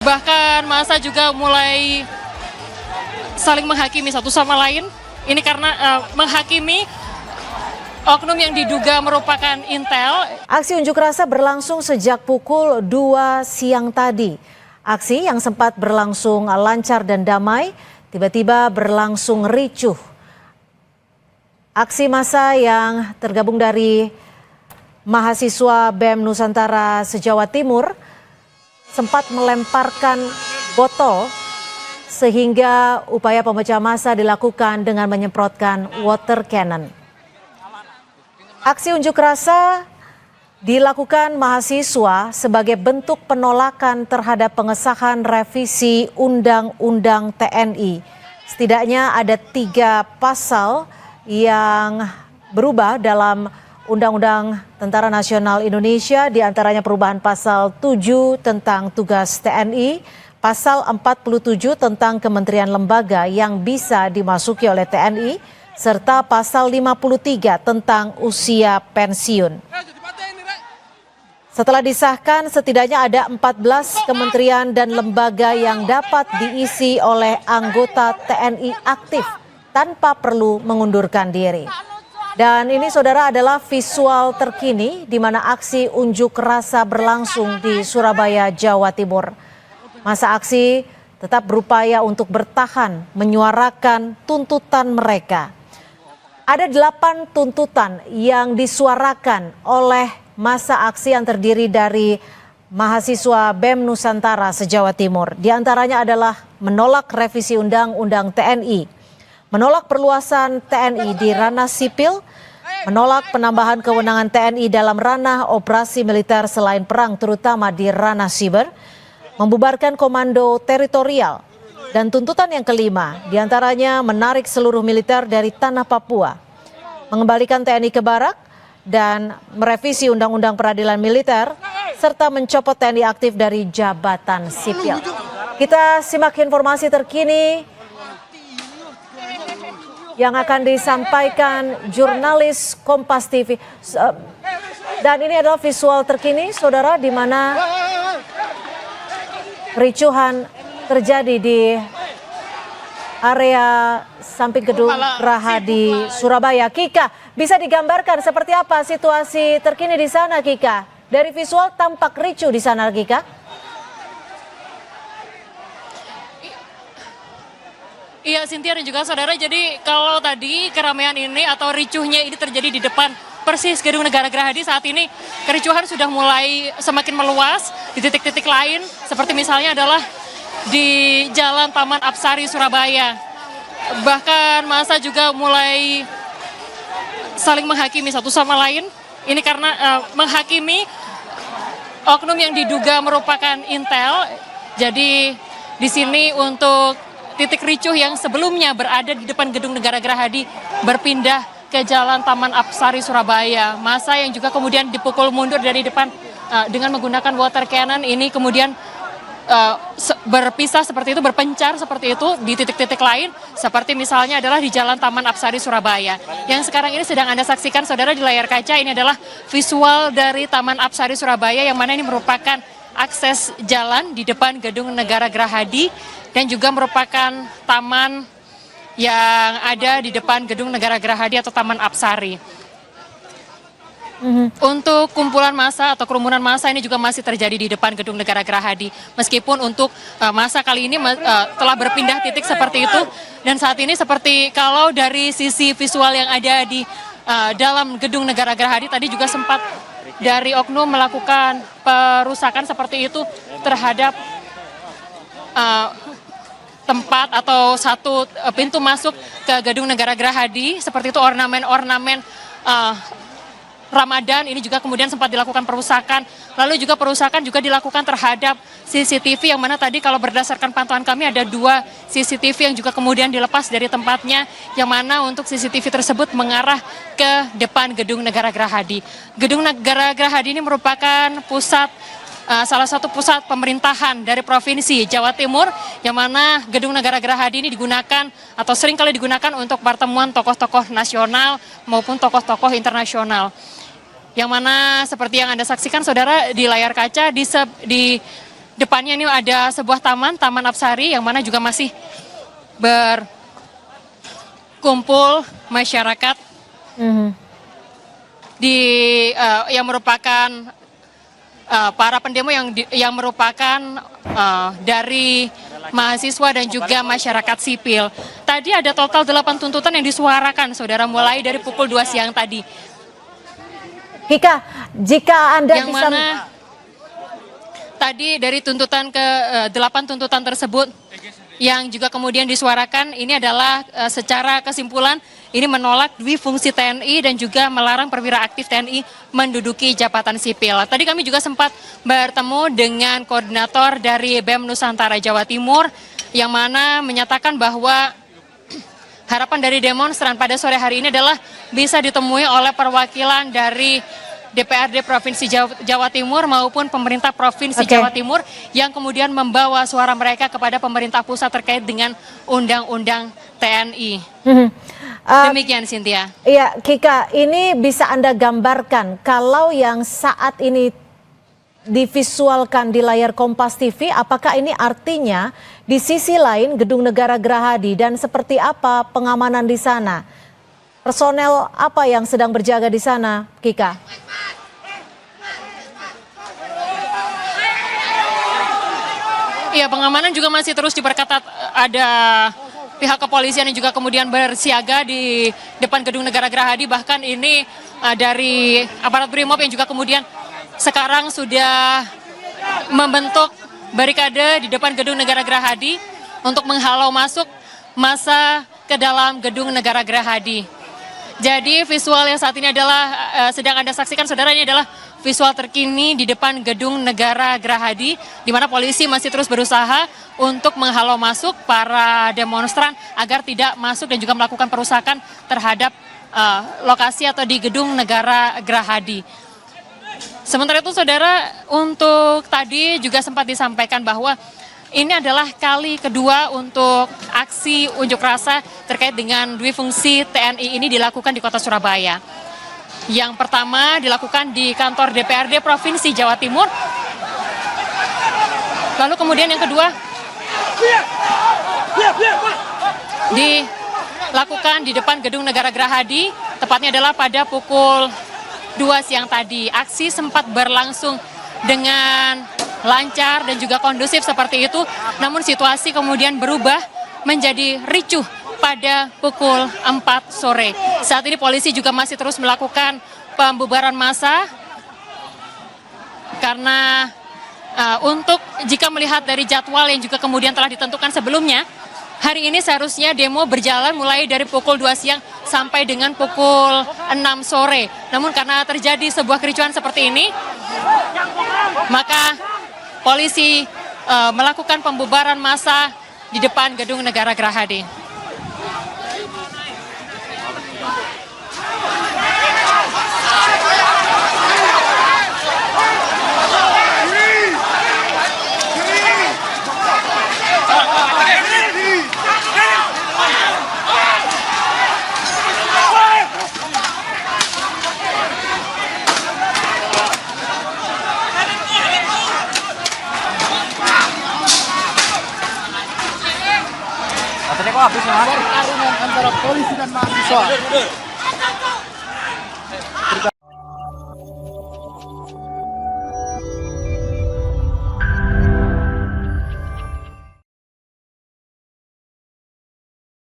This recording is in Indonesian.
Bahkan massa juga mulai saling menghakimi satu sama lain. Ini karena menghakimi oknum yang diduga merupakan intel. Aksi unjuk rasa berlangsung sejak pukul 2 siang tadi. Aksi yang sempat berlangsung lancar dan damai, tiba-tiba berlangsung ricuh. Aksi massa yang tergabung dari mahasiswa BEM Nusantara se-Jawa Timur sempat melemparkan botol sehingga upaya pemecah massa dilakukan dengan menyemprotkan water cannon. Aksi unjuk rasa dilakukan mahasiswa sebagai bentuk penolakan terhadap pengesahan revisi Undang-Undang TNI. Setidaknya ada 3 pasal yang berubah dalam Undang-Undang Tentara Nasional Indonesia, diantaranya perubahan pasal 7 tentang tugas TNI, pasal 47 tentang kementerian lembaga yang bisa dimasuki oleh TNI, serta pasal 53 tentang usia pensiun. Setelah disahkan, setidaknya ada 14 kementerian dan lembaga yang dapat diisi oleh anggota TNI aktif tanpa perlu mengundurkan diri. Dan ini saudara adalah visual terkini di mana aksi unjuk rasa berlangsung di Surabaya, Jawa Timur. Masa aksi tetap berupaya untuk bertahan menyuarakan tuntutan mereka. Ada 8 tuntutan yang disuarakan oleh masa aksi yang terdiri dari mahasiswa BEM Nusantara se-Jawa Timur. Di antaranya adalah menolak revisi Undang-Undang TNI, menolak perluasan TNI di ranah sipil, menolak penambahan kewenangan TNI dalam ranah operasi militer selain perang terutama di ranah siber, membubarkan komando teritorial, dan tuntutan yang kelima diantaranya menarik seluruh militer dari tanah Papua, mengembalikan TNI ke barak, dan merevisi Undang-Undang Peradilan Militer, serta mencopot TNI aktif dari jabatan sipil. Kita simak informasi terkini yang akan disampaikan jurnalis Kompas TV. Dan ini adalah visual terkini, saudara, di mana ricuhan terjadi di area samping gedung Geraha di Surabaya. Kika, bisa digambarkan seperti apa situasi terkini di sana, Kika? Dari visual tampak ricuh di sana, Kika. Iya, Cynthia dan juga saudara, jadi kalau tadi keramaian ini atau ricuhnya ini terjadi di depan persis Gedung Negara Gerahadi, saat ini kericuhan sudah mulai semakin meluas di titik-titik lain, seperti misalnya adalah di Jalan Taman Apsari, Surabaya. Bahkan massa juga mulai saling menghakimi satu sama lain, ini karena menghakimi oknum yang diduga merupakan intel. Jadi di sini untuk titik ricuh yang sebelumnya berada di depan Gedung Negara Gerahadi berpindah ke Jalan Taman Apsari, Surabaya. Massa yang juga kemudian dipukul mundur dari depan dengan menggunakan water cannon ini kemudian berpisah seperti itu, berpencar seperti itu di titik-titik lain, seperti misalnya adalah di Jalan Taman Apsari, Surabaya. Yang sekarang ini sedang Anda saksikan, saudara, di layar kaca, ini adalah visual dari Taman Apsari, Surabaya, yang mana ini merupakan akses jalan di depan Gedung Negara Gerahadi dan juga merupakan taman yang ada di depan Gedung Negara Gerahadi atau Taman Apsari. Untuk kumpulan massa atau kerumunan massa ini juga masih terjadi di depan Gedung Negara Gerahadi. Meskipun untuk massa kali ini telah berpindah titik seperti itu. Dan saat ini seperti kalau dari sisi visual yang ada di dalam Gedung Negara Gerahadi tadi juga sempat dari oknum melakukan perusakan seperti itu terhadap tempat atau satu pintu masuk ke Gedung Negara Gerahadi, seperti itu ornamen-ornamen Ramadan ini juga kemudian sempat dilakukan perusakan. Lalu juga perusakan juga dilakukan terhadap CCTV yang mana tadi kalau berdasarkan pantauan kami ada 2 CCTV yang juga kemudian dilepas dari tempatnya, yang mana untuk CCTV tersebut mengarah ke depan Gedung Negara Gerahadi. Gedung Negara Gerahadi ini merupakan salah satu pusat pemerintahan dari Provinsi Jawa Timur, yang mana Gedung Negara Gerahadi ini digunakan atau seringkali digunakan untuk pertemuan tokoh-tokoh nasional maupun tokoh-tokoh internasional. Yang mana seperti yang Anda saksikan, saudara, di layar kaca di depannya ini ada sebuah Taman Apsari yang mana juga masih berkumpul masyarakat yang merupakan para pendemo yang merupakan dari mahasiswa dan juga masyarakat sipil. Tadi ada total 8 tuntutan yang disuarakan, saudara, mulai dari pukul 2 siang tadi. Kika, jika Anda Yang bisa... mana tadi dari tuntutan ke 8 tuntutan tersebut yang juga kemudian disuarakan ini adalah secara kesimpulan ini menolak duifungsi TNI dan juga melarang perwira aktif TNI menduduki jabatan sipil. Tadi kami juga sempat bertemu dengan koordinator dari BEM Nusantara Jawa Timur yang mana menyatakan bahwa harapan dari demonstran pada sore hari ini adalah bisa ditemui oleh perwakilan dari DPRD Provinsi Jawa Timur maupun pemerintah Provinsi Jawa Timur yang kemudian membawa suara mereka kepada pemerintah pusat terkait dengan Undang-Undang TNI. Demikian, Cynthia. Iya, Kika, ini bisa Anda gambarkan kalau yang saat ini divisualkan di layar Kompas TV, apakah ini artinya di sisi lain Gedung Negara Gerahadi dan seperti apa pengamanan di sana? Personel apa yang sedang berjaga di sana, Kika? Iya, pengamanan juga masih terus diperketat. Ada pihak kepolisian yang juga kemudian bersiaga di depan Gedung Negara Gerahadi. Bahkan ini dari aparat BRIMOB yang juga kemudian sekarang sudah membentuk barikade di depan Gedung Negara Gerahadi untuk menghalau masuk massa ke dalam Gedung Negara Gerahadi. Jadi visual yang saat ini adalah sedang Anda saksikan, saudara, ini adalah visual terkini di depan Gedung Negara Gerahadi, di mana polisi masih terus berusaha untuk menghalau masuk para demonstran agar tidak masuk dan juga melakukan perusakan terhadap lokasi atau di Gedung Negara Gerahadi. Sementara itu, saudara, untuk tadi juga sempat disampaikan bahwa ini adalah kali kedua untuk aksi unjuk rasa terkait dengan duifungsi TNI ini dilakukan di kota Surabaya. Yang pertama dilakukan di kantor DPRD Provinsi Jawa Timur. Lalu kemudian yang kedua dilakukan di depan Gedung Negara Gerahadi, tepatnya adalah pada pukul 2 siang tadi. Aksi sempat berlangsung dengan lancar dan juga kondusif seperti itu, namun situasi kemudian berubah menjadi ricuh pada pukul 4 sore. Saat ini polisi juga masih terus melakukan pembubaran massa karena untuk jika melihat dari jadwal yang juga kemudian telah ditentukan sebelumnya, hari ini seharusnya demo berjalan mulai dari pukul 2 siang sampai dengan pukul 6 sore. Namun karena terjadi sebuah kericuhan seperti ini, maka polisi melakukan pembubaran massa di depan Gedung Negara Gerahadi. Katanya kok habis mas? Pertarungan antara polisi dan mahasiswa.